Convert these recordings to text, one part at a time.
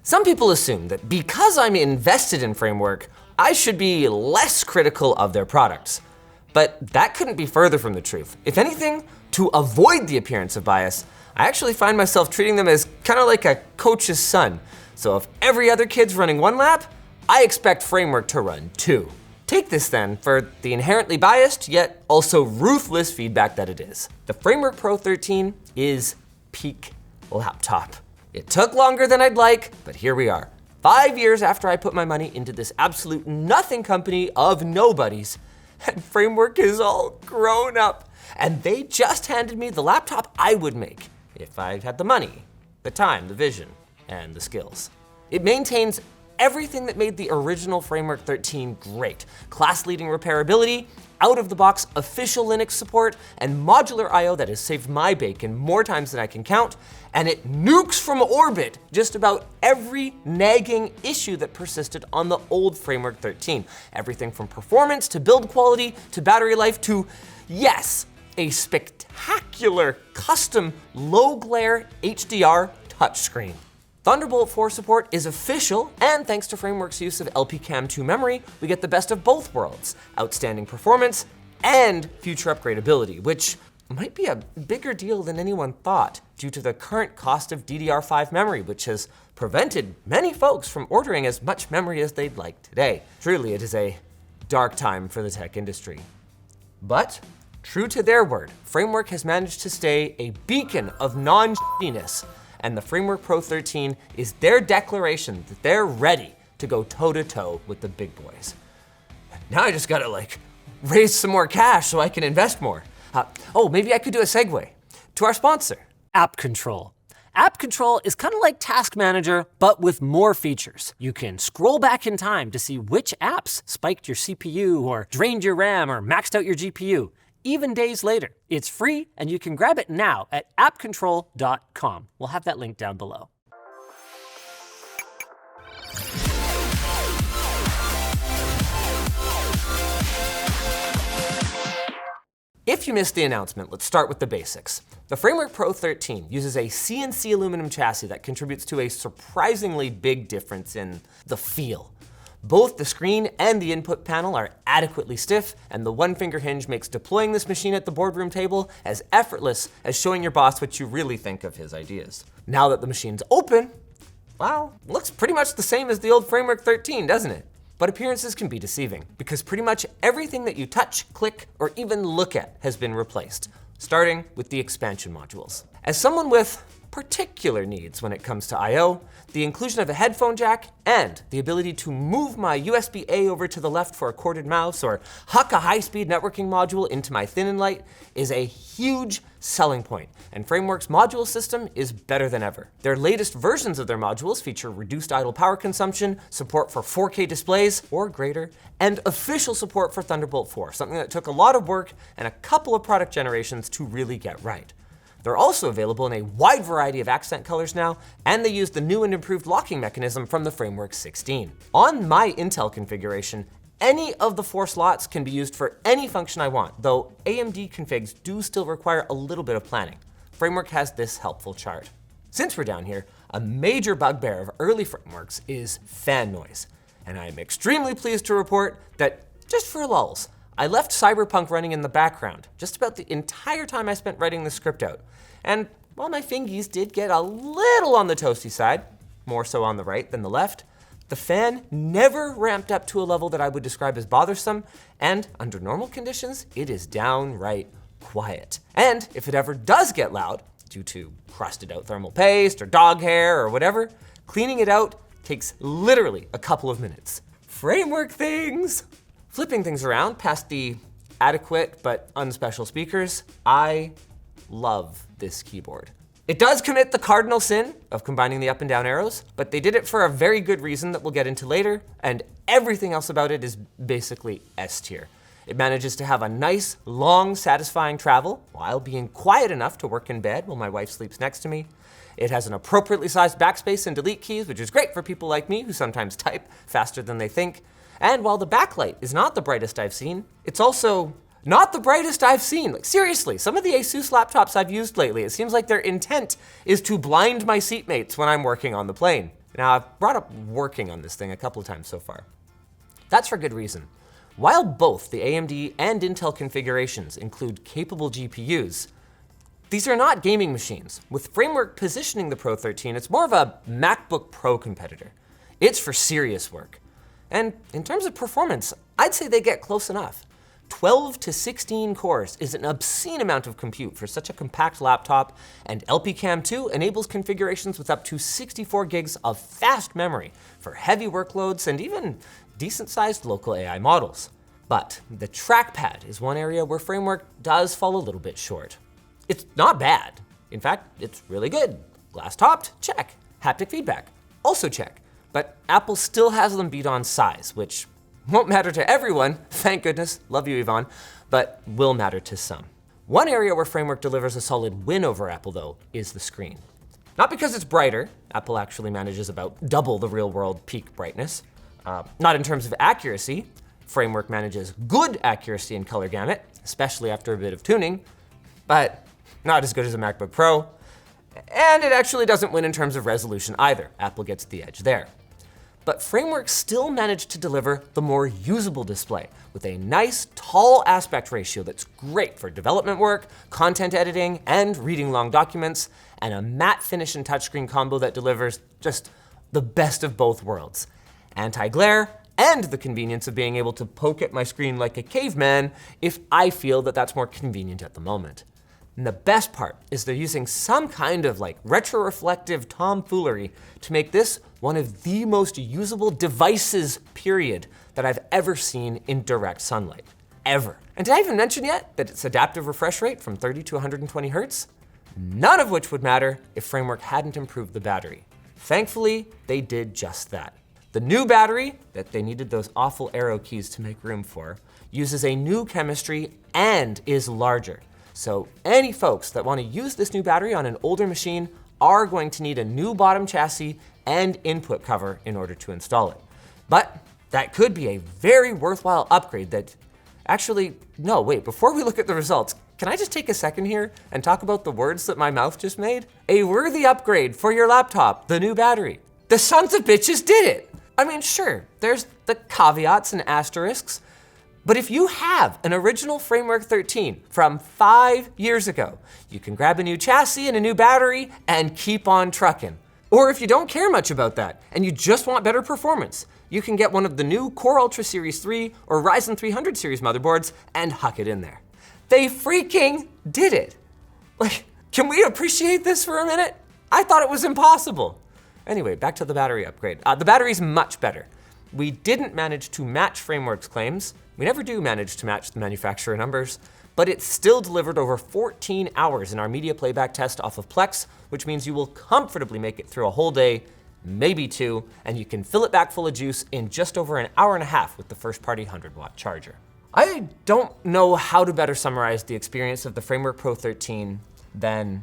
Some people assume that because I'm invested in Framework, I should be less critical of their products. But that couldn't be further from the truth. If anything, to avoid the appearance of bias, I actually find myself treating them as kind of like a coach's son. So if every other kid's running one lap, I expect Framework to run 2. Take this then for the inherently biased, yet also ruthless feedback that it is. The Framework Pro 13 is peak laptop. It took longer than I'd like, but here we are. 5 years after I put my money into this absolute nothing company of nobodies, and Framework is all grown up. And they just handed me the laptop I would make if I had the money, the time, the vision, and the skills. It maintains everything that made the original Framework 13 great. Class-leading repairability, out-of-the-box official Linux support, and modular I/O that has saved my bacon more times than I can count, and it nukes from orbit just about every nagging issue that persisted on the old Framework 13. Everything from performance to build quality to battery life to, yes, a spectacular custom low-glare HDR touchscreen. Thunderbolt 4 support is official, and thanks to Framework's use of LPCAMM2 memory, we get the best of both worlds, outstanding performance and future upgradability, which might be a bigger deal than anyone thought due to the current cost of DDR5 memory, which has prevented many folks from ordering as much memory as they'd like today. Truly, it is a dark time for the tech industry. But true to their word, Framework has managed to stay a beacon of non-shittiness, and the Framework Pro 13 is their declaration that they're ready to go toe-to-toe with the big boys. Now I just gotta raise some more cash so I can invest more. Maybe I could do a segue to our sponsor, App Control. App Control is kind of like Task Manager, but with more features. You can scroll back in time to see which apps spiked your CPU or drained your RAM or maxed out your GPU. Even days later. It's free, and you can grab it now at appcontrol.com. We'll have that link down below. If you missed the announcement, let's start with the basics. The Framework Pro 13 uses a CNC aluminum chassis that contributes to a surprisingly big difference in the feel. Both the screen and the input panel are adequately stiff, and the one-finger hinge makes deploying this machine at the boardroom table as effortless as showing your boss what you really think of his ideas. Now that the machine's open, well, looks pretty much the same as the old Framework 13, doesn't it? But appearances can be deceiving, because pretty much everything that you touch, click, or even look at has been replaced, starting with the expansion modules. As someone with particular needs when it comes to I/O, the inclusion of a headphone jack and the ability to move my USB-A over to the left for a corded mouse or huck a high-speed networking module into my thin and light is a huge selling point, and Framework's module system is better than ever. Their latest versions of their modules feature reduced idle power consumption, support for 4K displays or greater, and official support for Thunderbolt 4, something that took a lot of work and a couple of product generations to really get right. They're also available in a wide variety of accent colors now, and they use the new and improved locking mechanism from the Framework 16. On my Intel configuration, any of the 4 slots can be used for any function I want, though AMD configs do still require a little bit of planning. Framework has this helpful chart. Since we're down here, a major bugbear of early frameworks is fan noise, and I am extremely pleased to report that, just for lulz, I left Cyberpunk running in the background just about the entire time I spent writing the script out. And while my fingies did get a little on the toasty side, more so on the right than the left, the fan never ramped up to a level that I would describe as bothersome, and under normal conditions, it is downright quiet. And if it ever does get loud, due to crusted out thermal paste or dog hair or whatever, cleaning it out takes literally a couple of minutes. Framework things! Flipping things around past the adequate but unspecial speakers, I love this keyboard. It does commit the cardinal sin of combining the up and down arrows, but they did it for a very good reason that we'll get into later, and everything else about it is basically S tier. It manages to have a nice, long, satisfying travel while being quiet enough to work in bed while my wife sleeps next to me. It has an appropriately sized backspace and delete keys, which is great for people like me who sometimes type faster than they think. And while the backlight is not the brightest I've seen, it's also not the brightest I've seen. Like, seriously, some of the Asus laptops I've used lately, it seems like their intent is to blind my seatmates when I'm working on the plane. Now, I've brought up working on this thing a couple of times so far. That's for good reason. While both the AMD and Intel configurations include capable GPUs, these are not gaming machines. With Framework positioning the Pro 13, it's more of a MacBook Pro competitor. It's for serious work. And in terms of performance, I'd say they get close enough. 12 to 16 cores is an obscene amount of compute for such a compact laptop, and LPCAMM 2 enables configurations with up to 64 gigs of fast memory for heavy workloads and even decent-sized local AI models. But the trackpad is one area where Framework does fall a little bit short. It's not bad. In fact, it's really good. Glass-topped? Check. Haptic feedback? Also check. But Apple still has them beat on size, which won't matter to everyone, thank goodness, love you Yvonne, but will matter to some. One area where Framework delivers a solid win over Apple though is the screen. Not because it's brighter, Apple actually manages about double the real world peak brightness. Not in terms of accuracy, Framework manages good accuracy in color gamut, especially after a bit of tuning, but not as good as a MacBook Pro. And it actually doesn't win in terms of resolution either. Apple gets the edge there. But Framework still managed to deliver the more usable display with a nice, tall aspect ratio that's great for development work, content editing, and reading long documents, and a matte finish and touchscreen combo that delivers just the best of both worlds. Anti-glare, and the convenience of being able to poke at my screen like a caveman if I feel that that's more convenient at the moment. And the best part is they're using some kind of retro-reflective tomfoolery to make this one of the most usable devices, period, that I've ever seen in direct sunlight. Ever. And did I even mention yet that it's adaptive refresh rate from 30 to 120 Hertz? None of which would matter if Framework hadn't improved the battery. Thankfully, they did just that. The new battery, that they needed those awful arrow keys to make room for, uses a new chemistry and is larger. So any folks that want to use this new battery on an older machine are going to need a new bottom chassis and input cover in order to install it. But that could be a very worthwhile upgrade that actually, no, wait, before we look at the results, can I just take a second here and talk about the words that my mouth just made? A worthy upgrade for your laptop, the new battery. The sons of bitches did it. I mean, sure, there's the caveats and asterisks, but if you have an original Framework 13 from 5 years ago, you can grab a new chassis and a new battery and keep on trucking. Or if you don't care much about that and you just want better performance, you can get one of the new Core Ultra Series 3 or Ryzen 300 series motherboards and huck it in there. They freaking did it. Can we appreciate this for a minute? I thought it was impossible. Anyway, back to the battery upgrade. The battery's much better. We didn't manage to match Framework's claims. We never do manage to match the manufacturer numbers, but it still delivered over 14 hours in our media playback test off of Plex, which means you will comfortably make it through a whole day, maybe 2, and you can fill it back full of juice in just over an hour and a half with the first-party 100-watt charger. I don't know how to better summarize the experience of the Framework Pro 13 than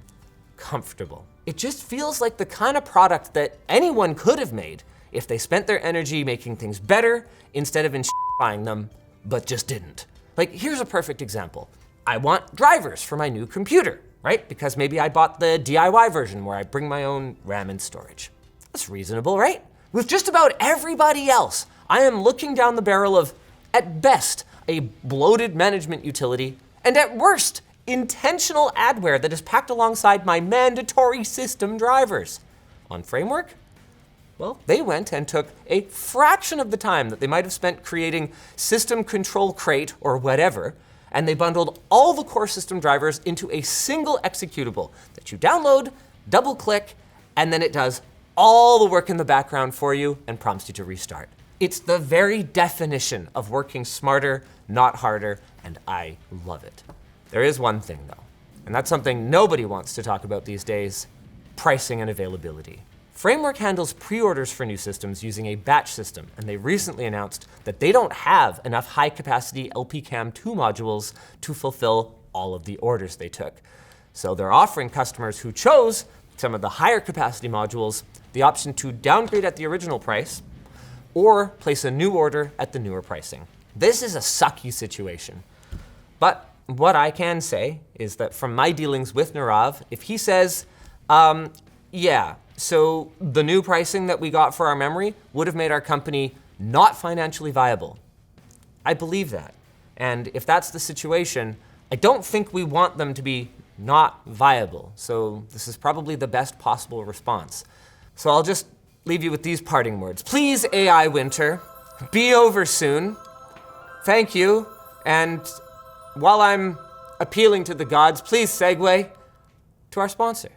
comfortable. It just feels like the kind of product that anyone could have made if they spent their energy making things better instead of buying them, but just didn't. Here's a perfect example. I want drivers for my new computer, right? Because maybe I bought the DIY version where I bring my own RAM and storage. That's reasonable, right? With just about everybody else, I am looking down the barrel of, at best, a bloated management utility, and at worst, intentional adware that is packed alongside my mandatory system drivers. On Framework, well, they went and took a fraction of the time that they might have spent creating System Control Crate or whatever, and they bundled all the core system drivers into a single executable that you download, double click, and then it does all the work in the background for you and prompts you to restart. It's the very definition of working smarter, not harder, and I love it. There is one thing though, and that's something nobody wants to talk about these days: pricing and availability. Framework handles pre-orders for new systems using a batch system, and they recently announced that they don't have enough high-capacity LPCAMM 2 modules to fulfill all of the orders they took. So they're offering customers who chose some of the higher capacity modules the option to downgrade at the original price or place a new order at the newer pricing. This is a sucky situation. But what I can say is that from my dealings with Nirav, if he says, yeah, So the new pricing that we got for our memory would have made our company not financially viable. I believe that. And if that's the situation, I don't think we want them to be not viable. So this is probably the best possible response. So I'll just leave you with these parting words. Please, AI winter, be over soon. Thank you. And while I'm appealing to the gods, please segue to our sponsor.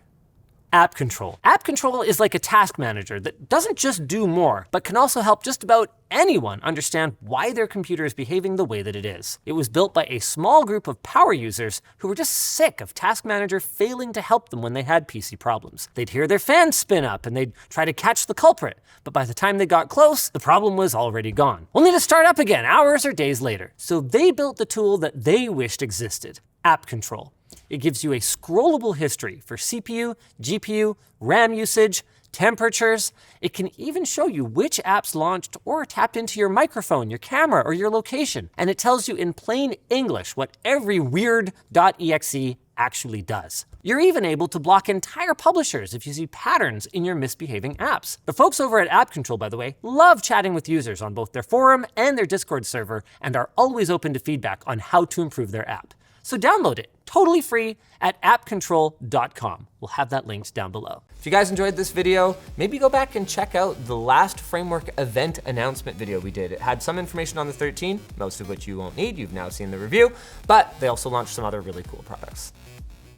App Control. App Control is like a task manager that doesn't just do more, but can also help just about anyone understand why their computer is behaving the way that it is. It was built by a small group of power users who were just sick of Task Manager failing to help them when they had PC problems. They'd hear their fan spin up and they'd try to catch the culprit, but by the time they got close, the problem was already gone, only to start up again hours or days later. So they built the tool that they wished existed, App Control. It gives you a scrollable history for CPU, GPU, RAM usage, temperatures. It can even show you which apps launched or tapped into your microphone, your camera, or your location. And it tells you in plain English what every weird.exe actually does. You're even able to block entire publishers if you see patterns in your misbehaving apps. The folks over at App Control, by the way, love chatting with users on both their forum and their Discord server and are always open to feedback on how to improve their app. So download it, totally free, at appcontrol.com. We'll have that linked down below. If you guys enjoyed this video, maybe go back and check out the last Framework event announcement video we did. It had some information on the 13, most of which you won't need, you've now seen the review, but they also launched some other really cool products.